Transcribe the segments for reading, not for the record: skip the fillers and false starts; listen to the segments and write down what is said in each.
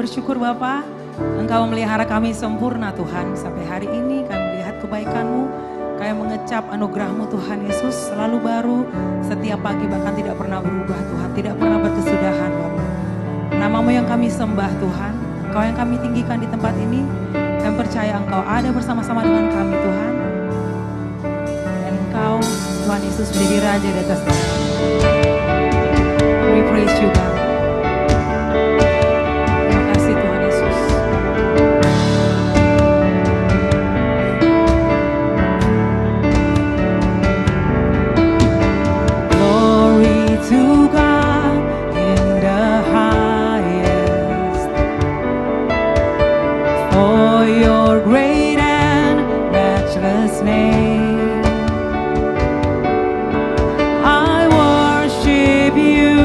bersyukur Bapa, Engkau memelihara kami sempurna Tuhan. Sampai hari ini kami melihat kebaikan-Mu, kami mengecap anugerah-Mu Tuhan Yesus selalu baru, setiap pagi bahkan tidak pernah berubah Tuhan, tidak pernah berkesudahan Bapa. Nama-Mu yang kami sembah Tuhan, Engkau yang kami tinggikan di tempat ini, kami percaya Engkau ada bersama-sama dengan kami Tuhan. Dan Engkau Tuhan Yesus menjadi Raja di atas kami. We praise you God. To God in the highest, for your great and matchless name, I worship you,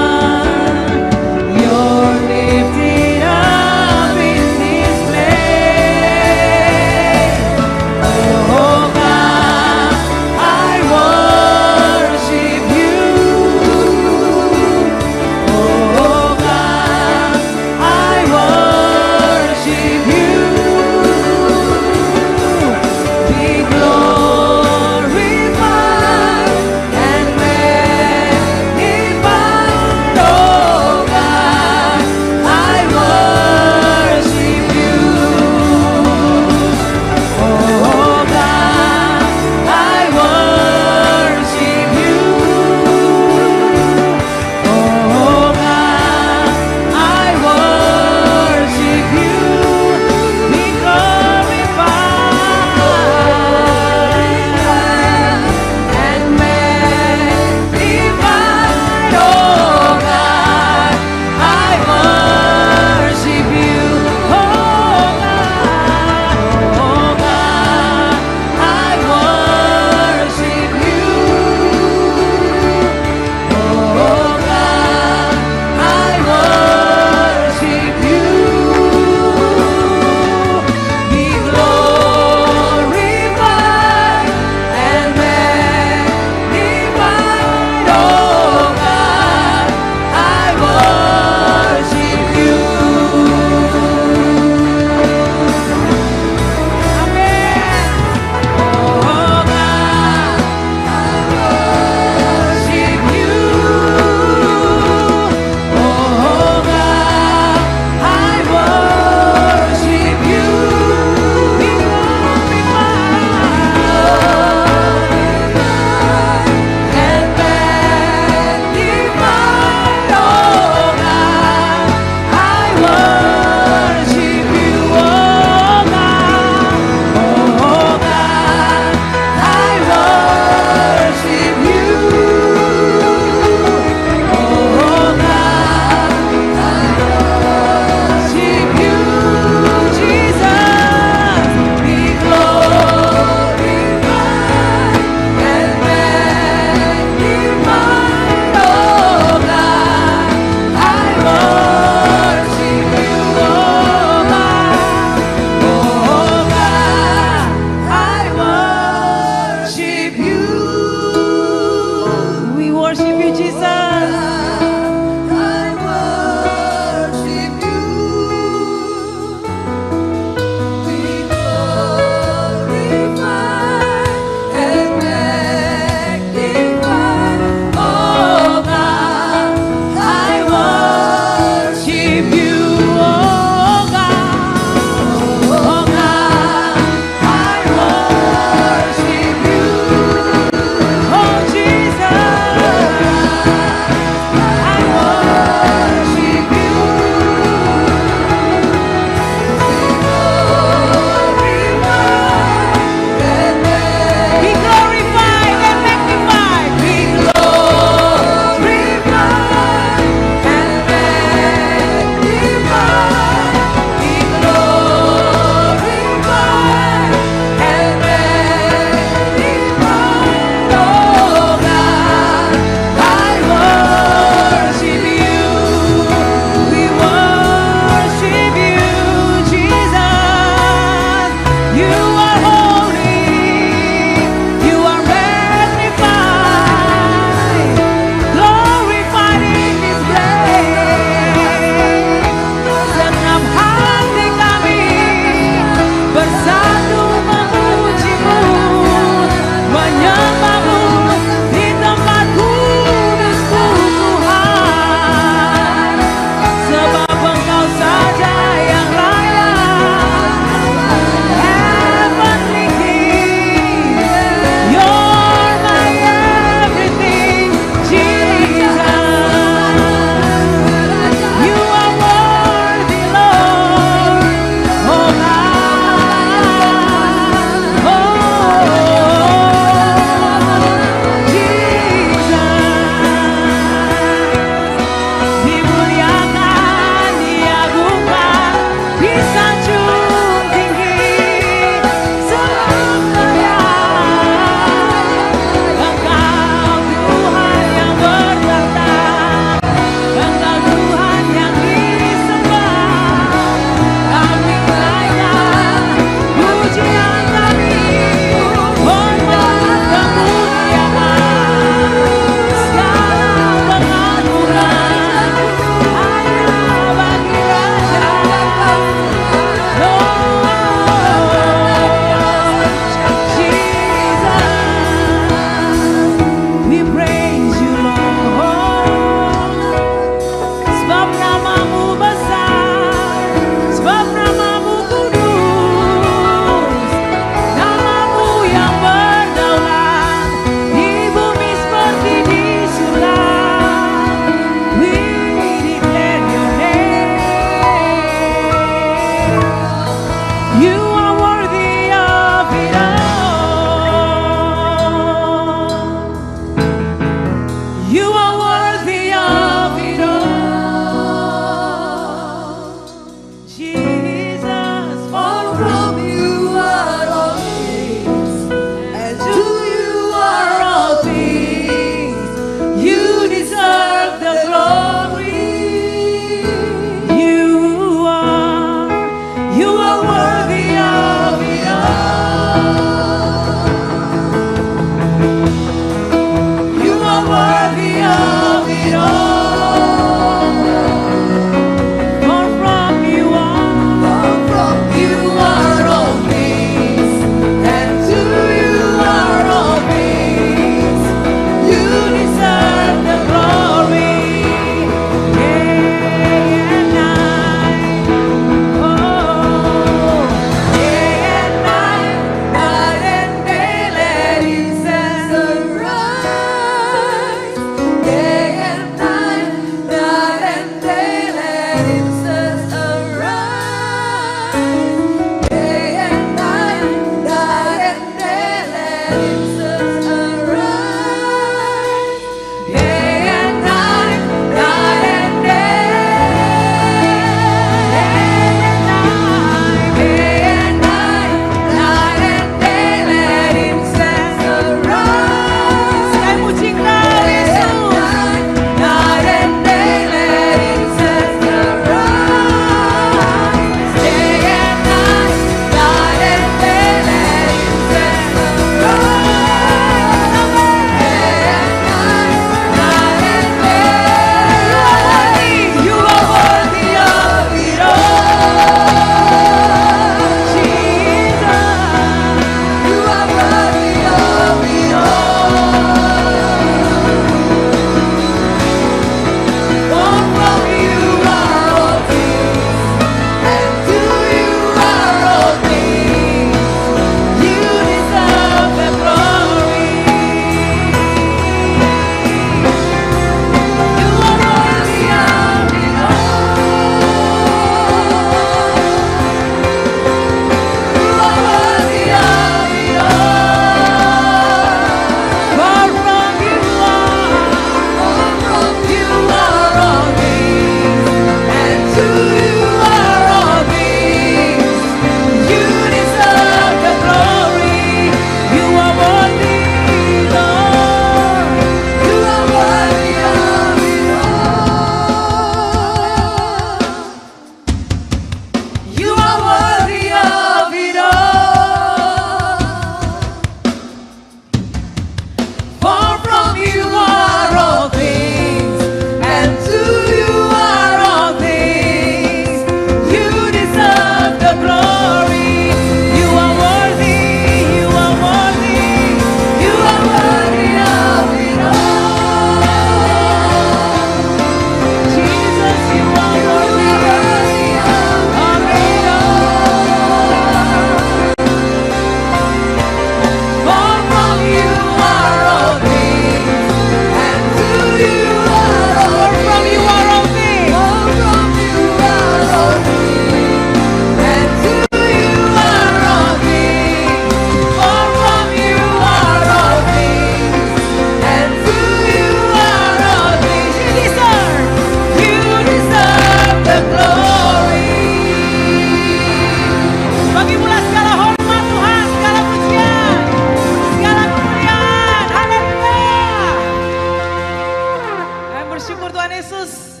Syukur Tuhan Yesus.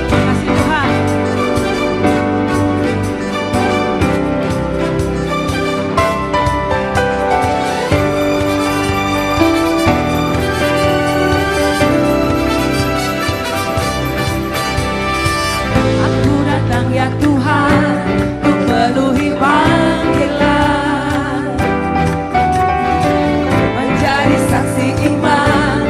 Kasih Tuhan. Aku datang ya Tuhan, untuk penuhi panggilan, menjadi saksi iman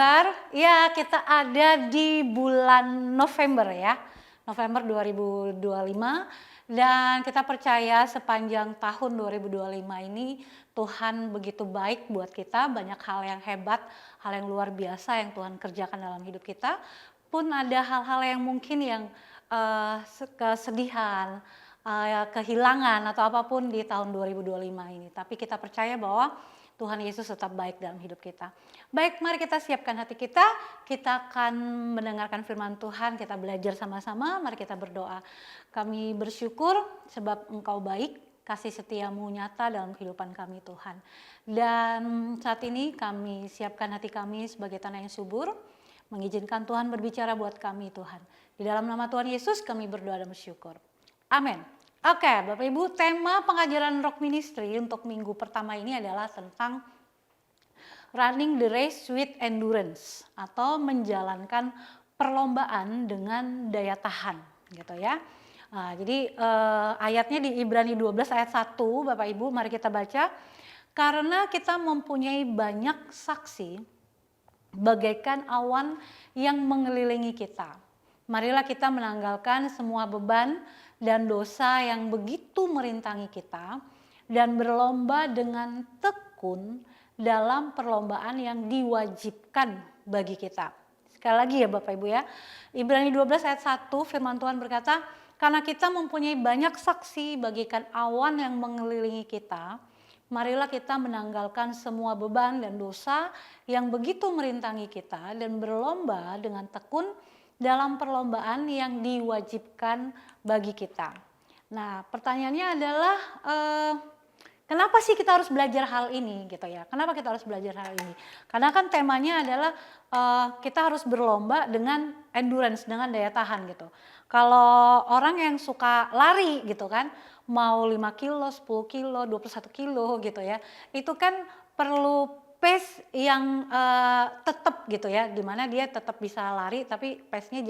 kabar? Ya, kita ada di bulan November ya. November 2025 dan kita percaya sepanjang tahun 2025 ini Tuhan begitu baik buat kita, banyak hal yang hebat, hal yang luar biasa yang Tuhan kerjakan dalam hidup kita. Pun ada hal-hal yang mungkin yang kesedihan, kehilangan atau apapun di tahun 2025 ini. Tapi kita percaya bahwa Tuhan Yesus tetap baik dalam hidup kita. Baik, mari kita siapkan hati kita. Kita akan mendengarkan firman Tuhan, kita belajar sama-sama. Mari kita berdoa. Kami bersyukur sebab Engkau baik, kasih setiamu nyata dalam kehidupan kami Tuhan. Dan saat ini kami siapkan hati kami sebagai tanah yang subur, mengizinkan Tuhan berbicara buat kami Tuhan. Di dalam nama Tuhan Yesus kami berdoa dan bersyukur. Amin. Oke, Bapak Ibu, tema pengajaran Rock Ministry untuk minggu pertama ini adalah tentang running the race with endurance atau menjalankan perlombaan dengan daya tahan, gitu ya. Nah, jadi ayatnya di Ibrani 12 ayat 1, Bapak Ibu, mari kita baca. Karena kita mempunyai banyak saksi bagaikan awan yang mengelilingi kita. Marilah kita menanggalkan semua beban dan dosa yang begitu merintangi kita dan berlomba dengan tekun dalam perlombaan yang diwajibkan bagi kita. Sekali lagi ya Bapak Ibu ya. Ibrani 12 ayat 1 firman Tuhan berkata, karena kita mempunyai banyak saksi bagaikan awan yang mengelilingi kita, marilah kita menanggalkan semua beban dan dosa yang begitu merintangi kita dan berlomba dengan tekun dalam perlombaan yang diwajibkan bagi kita. Nah, pertanyaannya adalah kenapa sih kita harus belajar hal ini gitu ya? Kenapa kita harus belajar hal ini? Karena kan temanya adalah kita harus berlomba dengan endurance, dengan daya tahan gitu. Kalau orang yang suka lari gitu kan, mau 5 kilo, 10 kilo, 21 kilo gitu ya, itu kan perlu pace yang tetap gitu ya, dimana dia tetap bisa lari tapi pace-nya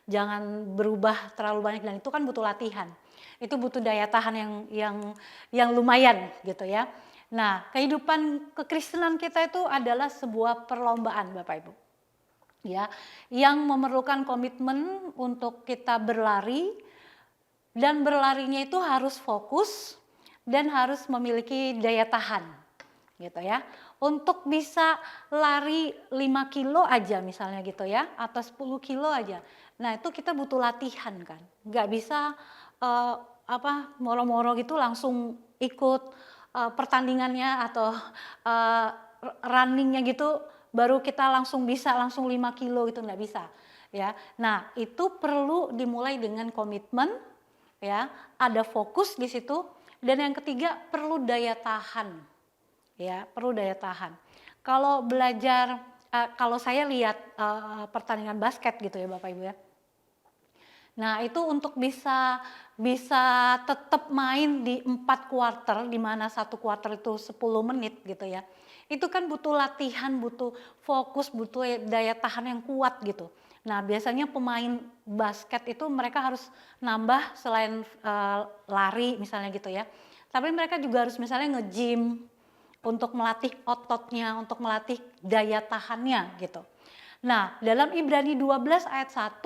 jangan berubah terlalu banyak, dan itu kan butuh latihan. Itu butuh daya tahan yang lumayan gitu ya. Nah, kehidupan kekristenan kita itu adalah sebuah perlombaan Bapak Ibu. Ya, yang memerlukan komitmen untuk kita berlari, dan berlarinya itu harus fokus dan harus memiliki daya tahan gitu ya. Untuk bisa lari 5 kilo aja misalnya gitu ya, atau 10 kilo aja. Nah, itu kita butuh latihan kan. Nggak bisa moro-moro gitu langsung ikut pertandingannya atau runningnya gitu baru kita langsung bisa langsung 5 kilo gitu, nggak bisa ya. Nah, itu perlu dimulai dengan komitmen ya, ada fokus di situ, dan yang ketiga perlu daya tahan. Ya, perlu daya tahan. Kalau belajar, kalau saya lihat pertandingan basket gitu ya Bapak Ibu ya. Nah, itu untuk bisa tetap main di 4 kuarter, di mana 1 kuarter itu 10 menit gitu ya. Itu kan butuh latihan, butuh fokus, butuh daya tahan yang kuat gitu. Nah, biasanya pemain basket itu mereka harus nambah selain lari misalnya gitu ya. Tapi mereka juga harus misalnya nge-gym untuk melatih ototnya, untuk melatih daya tahannya gitu. Nah, dalam Ibrani 12 ayat 1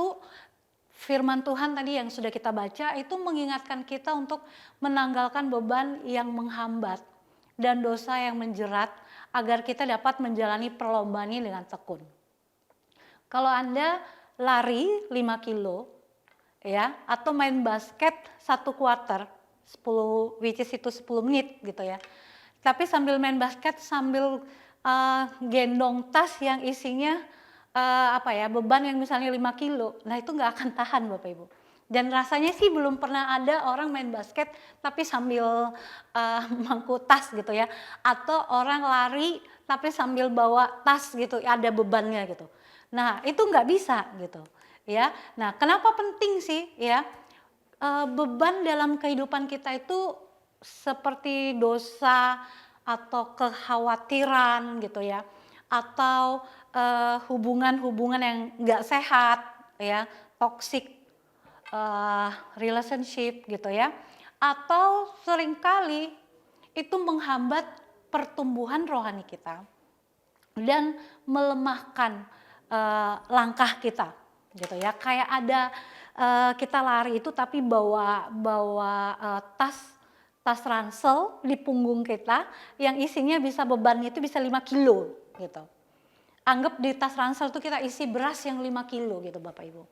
firman Tuhan tadi yang sudah kita baca itu mengingatkan kita untuk menanggalkan beban yang menghambat dan dosa yang menjerat agar kita dapat menjalani perlombaan ini dengan tekun. Kalau Anda lari 5 kilo ya, atau main basket 1 kuarter 10, which is itu 10 menit gitu ya. Tapi sambil main basket sambil gendong tas yang isinya beban yang misalnya 5 kilo. Nah, itu nggak akan tahan Bapak Ibu. Dan rasanya sih belum pernah ada orang main basket tapi sambil mangku tas gitu ya. Atau orang lari tapi sambil bawa tas gitu, ada bebannya gitu. Nah, itu nggak bisa gitu ya. Nah, kenapa penting sih ya? Beban dalam kehidupan kita itu seperti dosa atau kekhawatiran gitu ya, atau hubungan-hubungan yang nggak sehat ya, toxic relationship gitu ya, atau seringkali itu menghambat pertumbuhan rohani kita. dan melemahkan langkah kita gitu ya. Kayak ada kita lari itu tapi bawa tas ransel di punggung kita yang isinya bisa bebannya itu bisa 5 kilo gitu. Anggap di tas ransel itu kita isi beras yang 5 kilo gitu Bapak Ibu.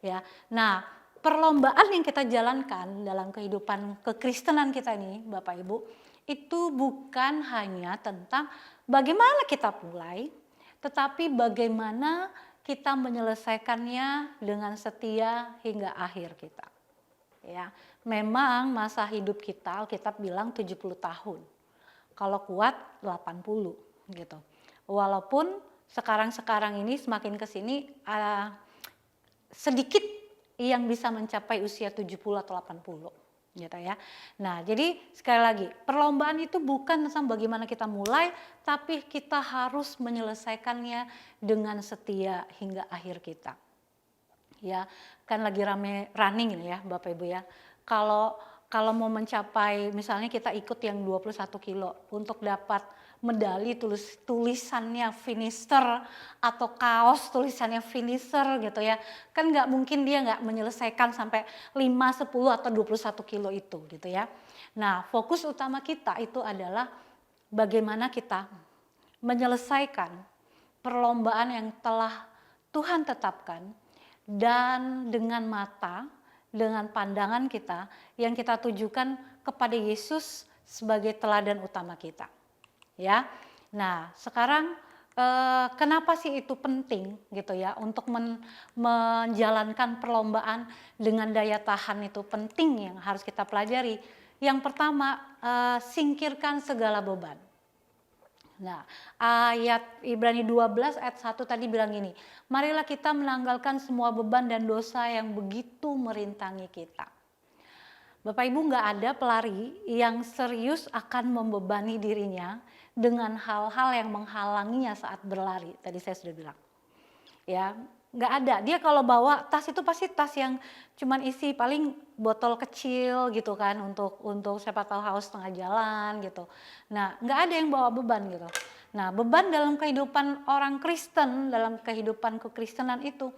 Ya. Nah, perlombaan yang kita jalankan dalam kehidupan kekristenan kita ini Bapak Ibu, itu bukan hanya tentang bagaimana kita mulai, tetapi bagaimana kita menyelesaikannya dengan setia hingga akhir kita. Ya, memang masa hidup kita Alkitab bilang 70 tahun. Kalau kuat 80 gitu. Walaupun sekarang ini semakin ke sini sedikit yang bisa mencapai usia 70 atau 80 gitu ya. Nah, jadi sekali lagi, perlombaan itu bukan tentang bagaimana kita mulai, tapi kita harus menyelesaikannya dengan setia hingga akhir kita. Ya, kan lagi rame running ini ya Bapak Ibu ya. Kalau mau mencapai misalnya kita ikut yang 21 kilo untuk dapat medali tulisannya finisher atau kaos tulisannya finisher gitu ya. Kan nggak mungkin dia nggak menyelesaikan sampai 5, 10 atau 21 kilo itu gitu ya. Nah, fokus utama kita itu adalah bagaimana kita menyelesaikan perlombaan yang telah Tuhan tetapkan dan dengan mata, dengan pandangan kita yang kita tujukan kepada Yesus sebagai teladan utama kita. Ya, nah sekarang kenapa sih itu penting gitu ya untuk menjalankan perlombaan dengan daya tahan itu penting yang harus kita pelajari. Yang pertama singkirkan segala beban. Nah ayat Ibrani 12 ayat 1 tadi bilang gini, marilah kita menanggalkan semua beban dan dosa yang begitu merintangi kita. Bapak Ibu nggak ada pelari yang serius akan membebani dirinya dengan hal-hal yang menghalanginya saat berlari. Tadi saya sudah bilang, ya nggak ada. Dia kalau bawa tas itu pasti tas yang cuman isi paling botol kecil gitu kan untuk siapa tahu haus tengah jalan gitu. Nah nggak ada yang bawa beban gitu. Nah beban dalam kehidupan orang Kristen, dalam kehidupan kekristenan itu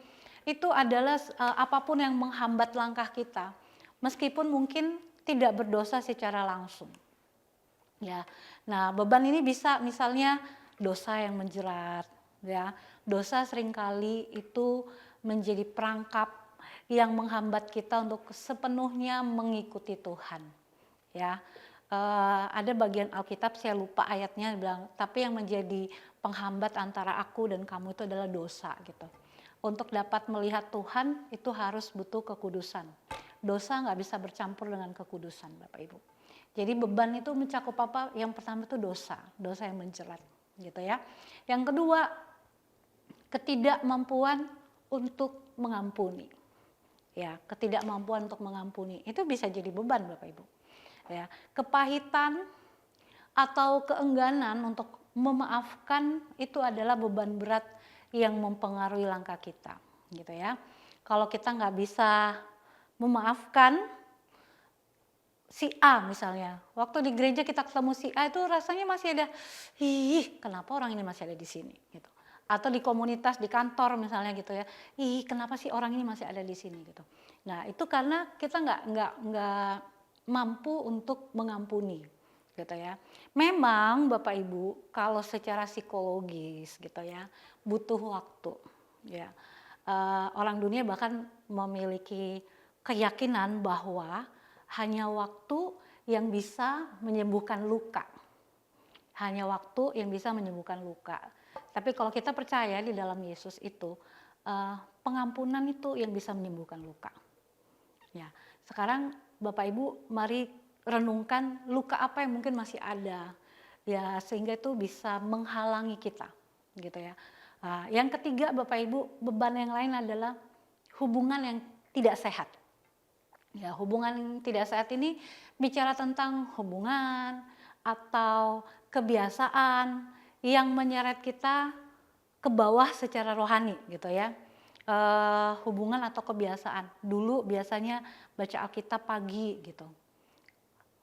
adalah apapun yang menghambat langkah kita. Meskipun mungkin tidak berdosa secara langsung. Ya. Nah, beban ini bisa misalnya dosa yang menjerat, ya. Dosa seringkali itu menjadi perangkap yang menghambat kita untuk sepenuhnya mengikuti Tuhan. Ya. Ada bagian Alkitab saya lupa ayatnya bilang, tapi yang menjadi penghambat antara aku dan kamu itu adalah dosa gitu. Untuk dapat melihat Tuhan itu harus butuh kekudusan. Dosa nggak bisa bercampur dengan kekudusan Bapak Ibu. Jadi beban itu mencakup apa? Yang pertama itu dosa yang menjerat gitu ya. Yang kedua, ketidakmampuan untuk mengampuni. Ya, ketidakmampuan untuk mengampuni itu bisa jadi beban Bapak Ibu. Ya, kepahitan atau keengganan untuk memaafkan itu adalah beban berat yang mempengaruhi langkah kita, gitu ya. Kalau kita nggak bisa memaafkan si A misalnya, waktu di gereja kita ketemu si A itu rasanya masih ada, kenapa orang ini masih ada di sini, gitu. Atau di komunitas, di kantor misalnya gitu ya, kenapa sih orang ini masih ada di sini, gitu. Nah itu karena kita nggak mampu untuk mengampuni, gitu ya. Memang Bapak Ibu kalau secara psikologis gitu ya butuh waktu, ya. Orang dunia bahkan memiliki keyakinan bahwa hanya waktu yang bisa menyembuhkan luka. Hanya waktu yang bisa menyembuhkan luka. Tapi kalau kita percaya di dalam Yesus itu, pengampunan itu yang bisa menyembuhkan luka. Ya, sekarang Bapak Ibu mari renungkan luka apa yang mungkin masih ada. Ya, sehingga itu bisa menghalangi kita, gitu ya. Yang ketiga Bapak Ibu, beban yang lain adalah hubungan yang tidak sehat. Ya, hubungan yang tidak sehat ini bicara tentang hubungan atau kebiasaan yang menyeret kita ke bawah secara rohani gitu ya. Hubungan atau kebiasaan. Dulu biasanya baca Alkitab pagi gitu.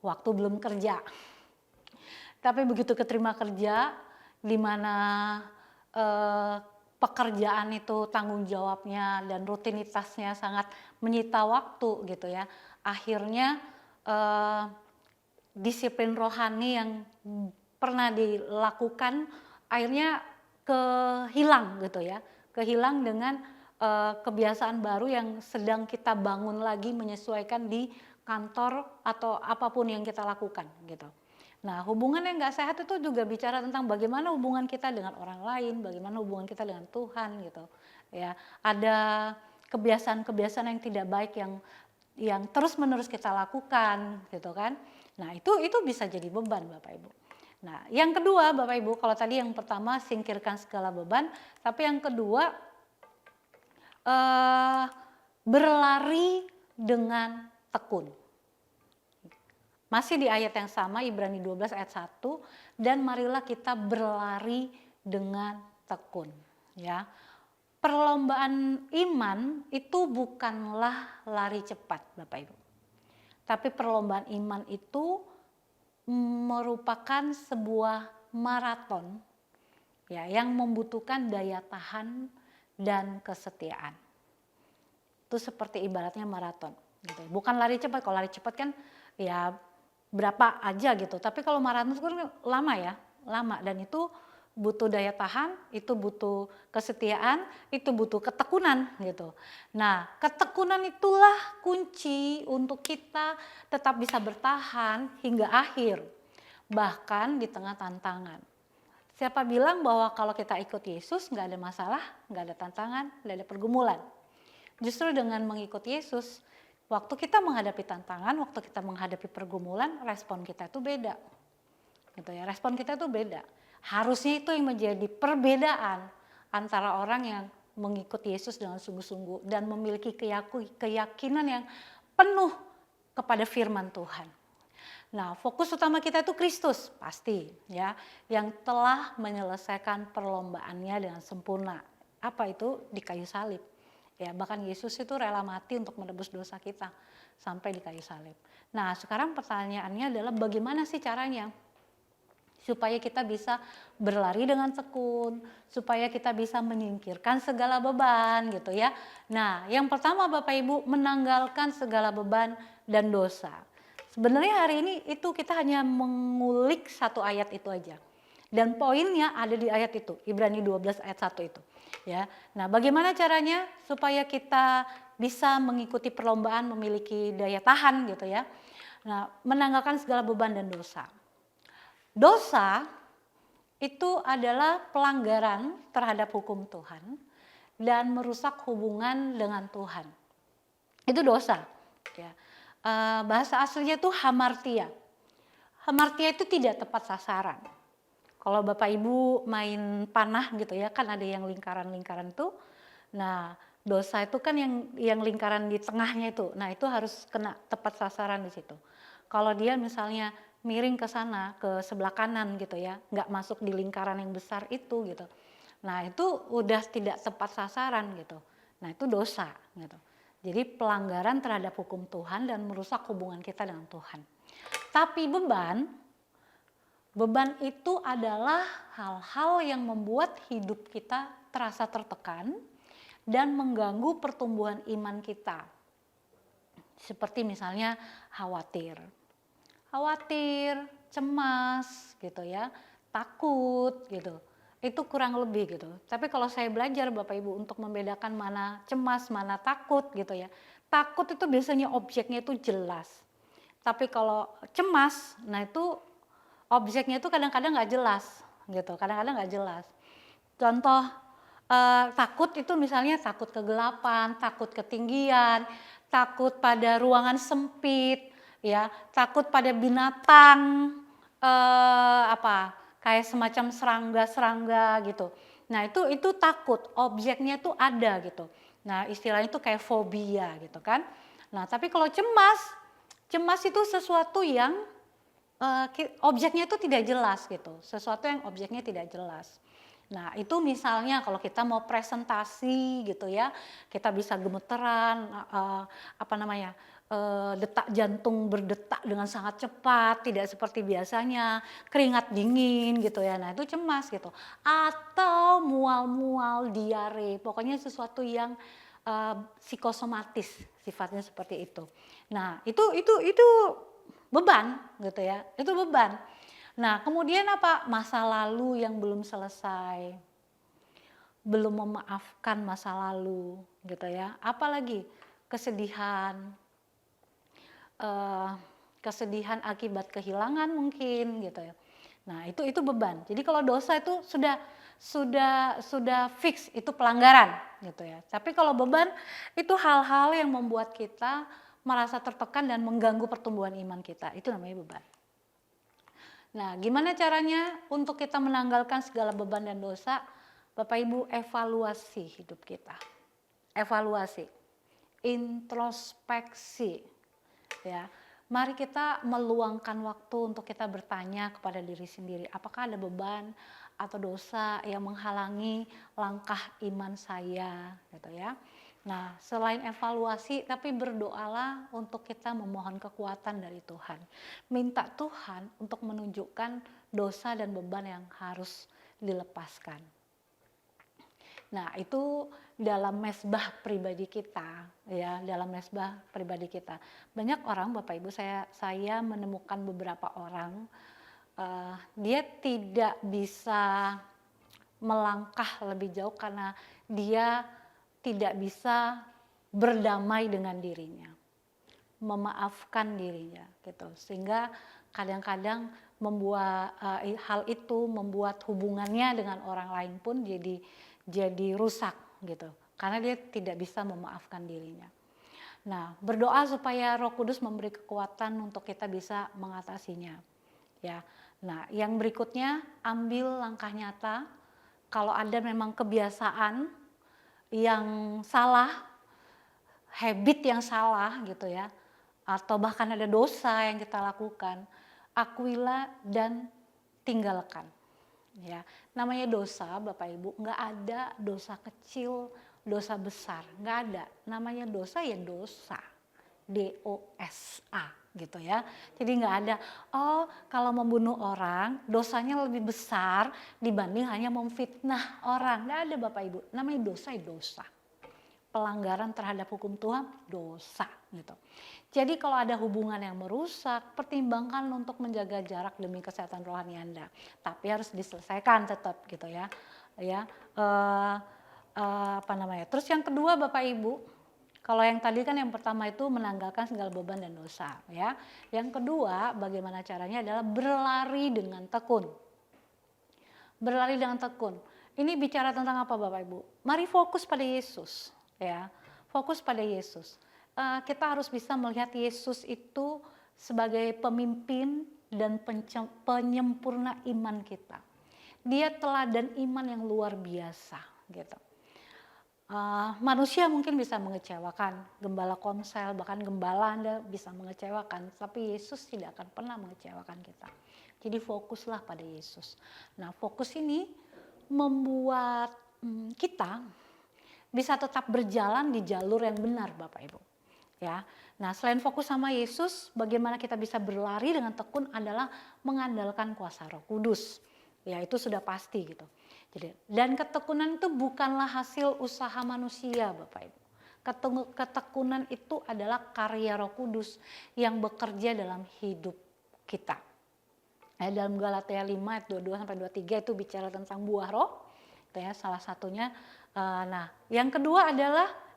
Waktu belum kerja. Tapi begitu keterima kerja di mana eh, pekerjaan itu tanggung jawabnya dan rutinitasnya sangat menyita waktu gitu ya. Akhirnya eh, disiplin rohani yang pernah dilakukan akhirnya kehilang gitu ya. Kehilang dengan kebiasaan baru yang sedang kita bangun lagi menyesuaikan di kantor atau apapun yang kita lakukan gitu. Nah, hubungan yang nggak sehat itu juga bicara tentang bagaimana hubungan kita dengan orang lain, bagaimana hubungan kita dengan Tuhan gitu. Ya, ada kebiasaan-kebiasaan yang tidak baik yang terus-menerus kita lakukan gitu kan. Nah, itu bisa jadi beban Bapak Ibu. Nah, yang kedua Bapak Ibu, kalau tadi yang pertama singkirkan segala beban, tapi yang kedua berlari dengan tekun. Masih di ayat yang sama, Ibrani 12 ayat 1, dan marilah kita berlari dengan tekun. Ya, perlombaan iman itu bukanlah lari cepat, Bapak Ibu. Tapi perlombaan iman itu merupakan sebuah maraton, ya, yang membutuhkan daya tahan dan kesetiaan. Itu seperti ibaratnya maraton. Gitu. Bukan lari cepat, kalau lari cepat kan ya berapa aja gitu. Tapi kalau maraton itu kan lama ya, lama, dan itu butuh daya tahan, itu butuh kesetiaan, itu butuh ketekunan gitu. Nah, ketekunan itulah kunci untuk kita tetap bisa bertahan hingga akhir, bahkan di tengah tantangan. Siapa bilang bahwa kalau kita ikut Yesus nggak ada masalah, nggak ada tantangan, nggak ada pergumulan. Justru dengan mengikut Yesus, waktu kita menghadapi tantangan, waktu kita menghadapi pergumulan, respon kita itu beda. Gitu ya, respon kita itu beda. Harusnya itu yang menjadi perbedaan antara orang yang mengikut Yesus dengan sungguh-sungguh dan memiliki keyakinan yang penuh kepada firman Tuhan. Nah, fokus utama kita itu Kristus, pasti ya, yang telah menyelesaikan perlombaannya dengan sempurna. Apa itu? Di kayu salib. Ya, bahkan Yesus itu rela mati untuk menebus dosa kita sampai di kayu salib. Nah, sekarang pertanyaannya adalah bagaimana sih caranya supaya kita bisa berlari dengan tekun, supaya kita bisa menyingkirkan segala beban gitu ya. Nah, yang pertama Bapak Ibu, menanggalkan segala beban dan dosa. Sebenarnya hari ini itu kita hanya mengulik satu ayat itu aja. Dan poinnya ada di ayat itu, Ibrani 12 ayat 1 itu. Ya. Nah, bagaimana caranya supaya kita bisa mengikuti perlombaan, memiliki daya tahan gitu ya. Nah, menanggalkan segala beban dan dosa. Dosa itu adalah pelanggaran terhadap hukum Tuhan dan merusak hubungan dengan Tuhan. Itu dosa. Ya. Bahasa aslinya itu hamartia. Hamartia itu tidak tepat sasaran. Kalau Bapak Ibu main panah gitu ya, kan ada yang lingkaran-lingkaran itu. Nah, dosa itu kan yang lingkaran di tengahnya itu. Nah, itu harus kena tepat sasaran di situ. Kalau dia misalnya miring ke sana, ke sebelah kanan gitu ya, nggak masuk di lingkaran yang besar itu gitu. Nah, itu udah tidak tepat sasaran gitu. Nah, itu dosa gitu. Jadi pelanggaran terhadap hukum Tuhan dan merusak hubungan kita dengan Tuhan. Tapi beban itu adalah hal-hal yang membuat hidup kita terasa tertekan dan mengganggu pertumbuhan iman kita. Seperti misalnya khawatir, cemas gitu ya, takut gitu. Itu kurang lebih gitu. Tapi kalau saya belajar Bapak Ibu untuk membedakan mana cemas, mana takut gitu ya. Takut itu biasanya objeknya itu jelas. Tapi kalau cemas, nah itu objeknya itu kadang-kadang nggak jelas gitu, kadang-kadang nggak jelas. Contoh takut itu misalnya takut kegelapan, takut ketinggian, takut pada ruangan sempit, ya, takut pada binatang kayak semacam serangga-serangga gitu. Nah itu takut, objeknya itu ada gitu. Nah istilahnya itu kayak fobia gitu kan. Nah tapi kalau cemas itu sesuatu yang objeknya itu tidak jelas gitu, sesuatu yang objeknya tidak jelas. Nah itu misalnya kalau kita mau presentasi gitu ya, kita bisa gemeteran, detak jantung berdetak dengan sangat cepat, tidak seperti biasanya, keringat dingin gitu ya. Nah, itu cemas gitu. Atau mual-mual, diare, pokoknya sesuatu yang psikosomatis sifatnya seperti itu. Nah, itu beban gitu ya. Itu beban. Nah, kemudian apa? Masa lalu yang belum selesai. Belum memaafkan masa lalu gitu ya. Apalagi kesedihan, kesedihan akibat kehilangan mungkin gitu ya. Nah, itu beban. Jadi kalau dosa itu sudah fix, itu pelanggaran gitu ya. Tapi kalau beban itu hal-hal yang membuat kita merasa tertekan dan mengganggu pertumbuhan iman kita. Itu namanya beban. Nah, gimana caranya untuk kita menanggalkan segala beban dan dosa? Bapak Ibu, evaluasi hidup kita. Evaluasi, introspeksi. Ya, mari kita meluangkan waktu untuk kita bertanya kepada diri sendiri, apakah ada beban atau dosa yang menghalangi langkah iman saya, gitu ya. Nah, selain evaluasi, tapi berdoalah untuk kita memohon kekuatan dari Tuhan. Minta Tuhan untuk menunjukkan dosa dan beban yang harus dilepaskan. Nah, itu dalam mesbah pribadi kita, ya, dalam mesbah pribadi kita. Banyak orang, Bapak Ibu, saya menemukan beberapa orang, dia tidak bisa melangkah lebih jauh karena dia tidak bisa berdamai dengan dirinya, memaafkan dirinya, gitu. Sehingga kadang-kadang membuat hal itu membuat hubungannya dengan orang lain pun jadi rusak gitu, karena dia tidak bisa memaafkan dirinya. Nah, berdoa supaya Roh Kudus memberi kekuatan untuk kita bisa mengatasinya, ya. Nah, yang berikutnya, ambil langkah nyata. Kalau ada memang kebiasaan yang salah, habit yang salah gitu ya, atau bahkan ada dosa yang kita lakukan, akuilah dan tinggalkan. Ya, namanya dosa, Bapak Ibu, nggak ada dosa kecil, dosa besar, nggak ada. Namanya dosa ya dosa, DOSA gitu ya. Jadi nggak ada, oh kalau membunuh orang dosanya lebih besar dibanding hanya memfitnah orang. Nggak ada, Bapak Ibu. Namanya dosa ya dosa. Pelanggaran terhadap hukum Tuhan dosa gitu. Jadi kalau ada hubungan yang merusak, pertimbangkan untuk menjaga jarak demi kesehatan rohani Anda. Tapi harus diselesaikan tetap gitu ya. Ya, Terus yang kedua, Bapak Ibu, kalau yang tadi kan yang pertama itu menanggalkan segala beban dan dosa, ya. Yang kedua, bagaimana caranya adalah berlari dengan tekun. Berlari dengan tekun. Ini bicara tentang apa, Bapak Ibu? Mari fokus pada Yesus, ya. Fokus pada Yesus. Kita harus bisa melihat Yesus itu sebagai pemimpin dan penyempurna iman kita. Dia teladan iman yang luar biasa, gitu. Manusia mungkin bisa mengecewakan, gembala komsel, bahkan gembala Anda bisa mengecewakan, tapi Yesus tidak akan pernah mengecewakan kita. Jadi fokuslah pada Yesus. Nah, fokus ini membuat kita bisa tetap berjalan di jalur yang benar, Bapak Ibu. Ya. Nah, selain fokus sama Yesus, bagaimana kita bisa berlari dengan tekun adalah mengandalkan kuasa Roh Kudus. Ya, itu sudah pasti gitu. Jadi, dan ketekunan itu bukanlah hasil usaha manusia, Bapak Ibu. Ketekunan itu adalah karya Roh Kudus yang bekerja dalam hidup kita. Dalam Galatia 5 ayat 22 sampai 23 itu bicara tentang buah roh. Itu ya salah satunya. Nah, yang kedua adalah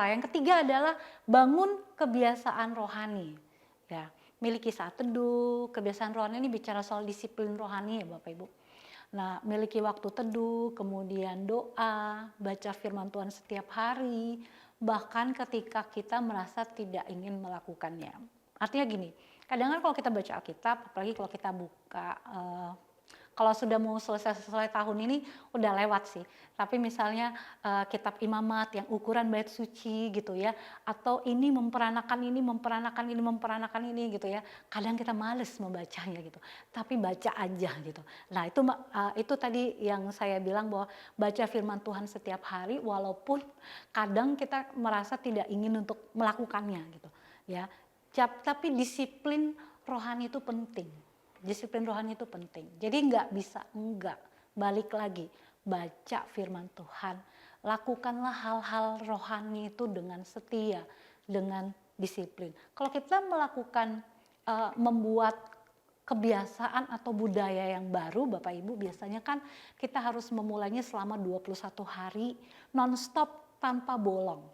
yang ketiga adalah bangun kebiasaan rohani. Ya, miliki saat teduh. Kebiasaan rohani ini bicara soal disiplin rohani ya, Bapak Ibu. Nah, miliki waktu teduh, kemudian doa, baca firman Tuhan setiap hari, bahkan ketika kita merasa tidak ingin melakukannya. Artinya gini, kadang-kadang kalau kita baca Alkitab, apalagi kalau kita buka, kalau sudah mau selesai tahun ini udah lewat sih. Tapi misalnya kitab imamat yang ukuran bait suci gitu ya, atau ini memperanakan ini gitu ya. Kadang kita males membacanya gitu. Tapi baca aja gitu. Nah, itu tadi yang saya bilang bahwa baca firman Tuhan setiap hari walaupun kadang kita merasa tidak ingin untuk melakukannya gitu. ya. Tapi disiplin rohani itu penting. Disiplin rohani itu penting. Jadi enggak balik lagi baca firman Tuhan. Lakukanlah hal-hal rohani itu dengan setia, dengan disiplin. Kalau kita melakukan membuat kebiasaan atau budaya yang baru, Bapak Ibu, biasanya kan kita harus memulainya selama 21 hari non-stop tanpa bolong.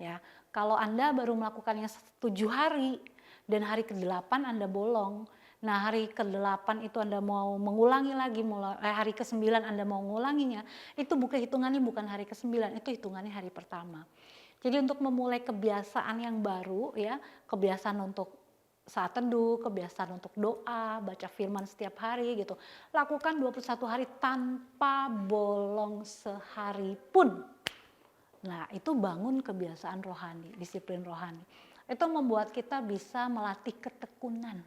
Ya, kalau Anda baru melakukannya 7 hari dan hari ke-8 Anda bolong, nah hari ke-8 itu Anda mau mengulangi lagi, hari ke-9 Anda mau mengulanginya, itu hitungannya bukan hari ke-9, itu hitungannya hari pertama. Jadi untuk memulai kebiasaan yang baru, ya, kebiasaan untuk saat teduh, kebiasaan untuk doa, baca firman setiap hari gitu. Lakukan 21 hari tanpa bolong sehari pun. Nah, itu bangun kebiasaan rohani, disiplin rohani. Itu membuat kita bisa melatih ketekunan.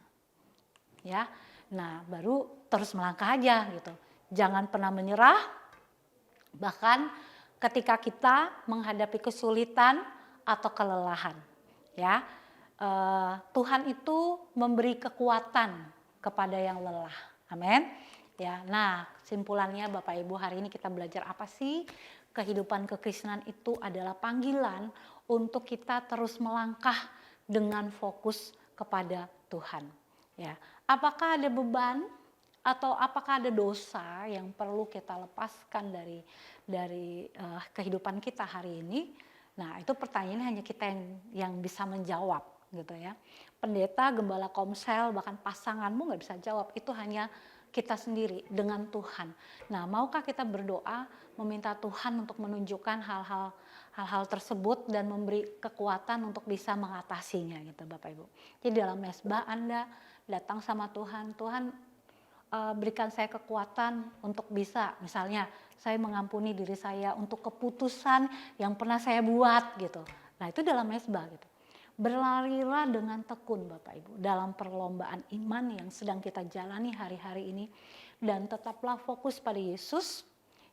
Ya. Nah, baru terus melangkah aja gitu. Jangan pernah menyerah. Bahkan ketika kita menghadapi kesulitan atau kelelahan, ya. Tuhan itu memberi kekuatan kepada yang lelah. Amin. Ya, nah, simpulannya Bapak Ibu, hari ini kita belajar apa sih? Kehidupan kekristenan itu adalah panggilan untuk kita terus melangkah dengan fokus kepada Tuhan. Ya, apakah ada beban atau apakah ada dosa yang perlu kita lepaskan dari kehidupan kita hari ini? Nah, itu pertanyaannya hanya kita yang bisa menjawab, gitu ya. Pendeta, gembala komsel, bahkan pasanganmu nggak bisa jawab. Itu hanya kita sendiri dengan Tuhan. Nah, maukah kita berdoa meminta Tuhan untuk menunjukkan hal-hal tersebut dan memberi kekuatan untuk bisa mengatasinya, gitu Bapak Ibu. Jadi dalam mesbah Anda datang sama Tuhan, Tuhan berikan saya kekuatan untuk bisa, misalnya saya mengampuni diri saya untuk keputusan yang pernah saya buat gitu. Nah, itu dalam mesbah gitu. Berlarilah dengan tekun Bapak Ibu dalam perlombaan iman yang sedang kita jalani hari-hari ini, dan tetaplah fokus pada Yesus.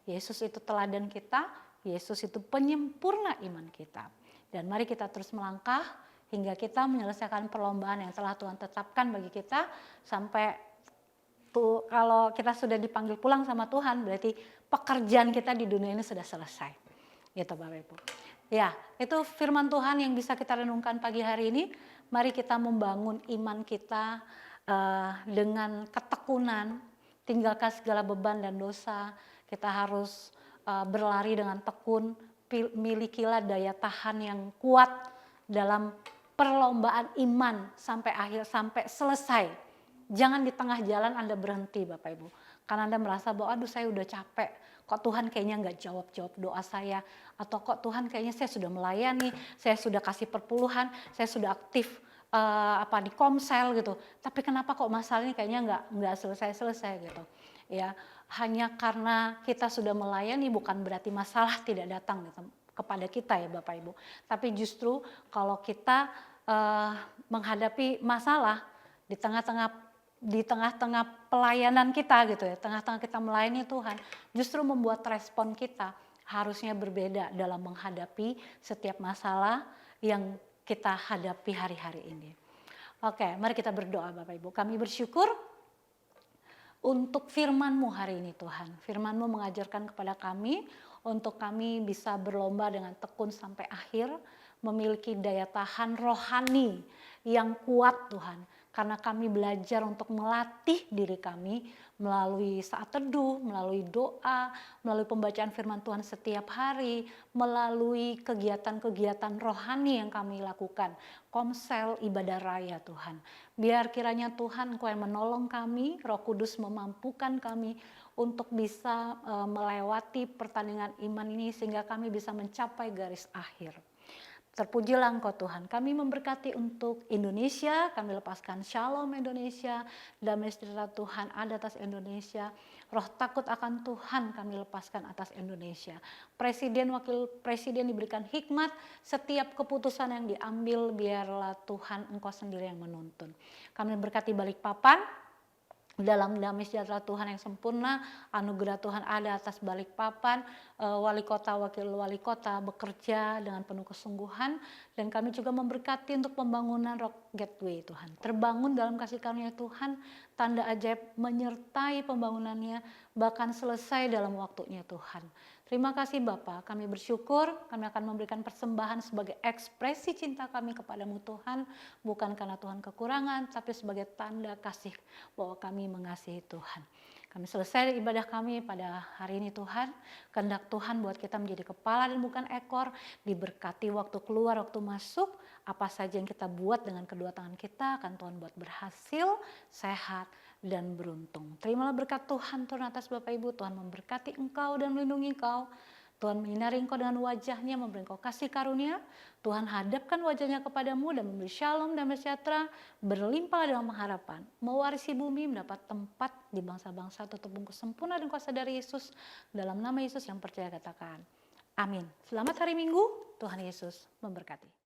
Yesus itu teladan kita, Yesus itu penyempurna iman kita. Dan mari kita terus melangkah hingga kita menyelesaikan perlombaan yang telah Tuhan tetapkan bagi kita, sampai kalau kita sudah dipanggil pulang sama Tuhan, berarti pekerjaan kita di dunia ini sudah selesai. Gitu Bapak Ibu. Ya, itu firman Tuhan yang bisa kita renungkan pagi hari ini. Mari kita membangun iman kita dengan ketekunan, tinggalkan segala beban dan dosa. Kita harus berlari dengan tekun, milikilah daya tahan yang kuat dalam perlombaan iman sampai selesai. Jangan di tengah jalan Anda berhenti Bapak Ibu. Karena Anda merasa bahwa aduh saya udah capek, kok Tuhan kayaknya nggak jawab doa saya, atau kok Tuhan kayaknya saya sudah melayani, saya sudah kasih perpuluhan, saya sudah aktif di komsel gitu, tapi kenapa kok masalah ini kayaknya nggak selesai gitu. Ya, hanya karena kita sudah melayani bukan berarti masalah tidak datang gitu kepada kita ya Bapak Ibu. Tapi justru kalau kita menghadapi masalah di tengah-tengah pelayanan kita gitu ya, tengah-tengah kita melayani Tuhan, justru membuat respon kita harusnya berbeda dalam menghadapi setiap masalah yang kita hadapi hari-hari ini. Oke, mari kita berdoa Bapak Ibu. Kami bersyukur untuk firman-Mu hari ini Tuhan. Firman-Mu mengajarkan kepada kami untuk kami bisa berlomba dengan tekun sampai akhir, memiliki daya tahan rohani yang kuat Tuhan. Karena kami belajar untuk melatih diri kami melalui saat teduh, melalui doa, melalui pembacaan firman Tuhan setiap hari, melalui kegiatan-kegiatan rohani yang kami lakukan, komsel, ibadah raya Tuhan. Biar kiranya Tuhan Engkau yang menolong kami, Roh Kudus memampukan kami untuk bisa melewati pertandingan iman ini sehingga kami bisa mencapai garis akhir. Terpujilah Engkau Tuhan. Kami memberkati untuk Indonesia, kami lepaskan shalom Indonesia, damai sejahtera Tuhan ada atas Indonesia, roh takut akan Tuhan kami lepaskan atas Indonesia. Presiden, wakil presiden diberikan hikmat, setiap keputusan yang diambil biarlah Tuhan Engkau sendiri yang menuntun. Kami memberkati Balikpapan, dalam damai sejahtera Tuhan yang sempurna, anugerah Tuhan ada atas Balikpapan, wali kota, wakil wali kota bekerja dengan penuh kesungguhan, dan kami juga memberkati untuk pembangunan Rock Gateway Tuhan. Terbangun dalam kasih karunia Tuhan, tanda ajaib menyertai pembangunannya, bahkan selesai dalam waktunya Tuhan. Terima kasih Bapa, kami bersyukur, kami akan memberikan persembahan sebagai ekspresi cinta kami kepadamu Tuhan, bukan karena Tuhan kekurangan, tapi sebagai tanda kasih bahwa kami mengasihi Tuhan. Kami selesai ibadah kami pada hari ini Tuhan, kehendak Tuhan buat kita menjadi kepala dan bukan ekor, diberkati waktu keluar, waktu masuk, apa saja yang kita buat dengan kedua tangan kita akan Tuhan buat berhasil, sehat, dan beruntung. Terimalah berkat Tuhan turun atas Bapak Ibu, Tuhan memberkati engkau dan melindungi engkau. Tuhan menyinari engkau dengan wajahnya, memberi engkau kasih karunia. Tuhan hadapkan wajahnya kepadamu dan memberi shalom dan sejahtera, berlimpah dalam pengharapan. Mewarisi bumi, mendapat tempat di bangsa-bangsa atau bungkus sempurna dan kuasa dari Yesus. Dalam nama Yesus yang percaya katakan, amin. Selamat hari Minggu, Tuhan Yesus memberkati.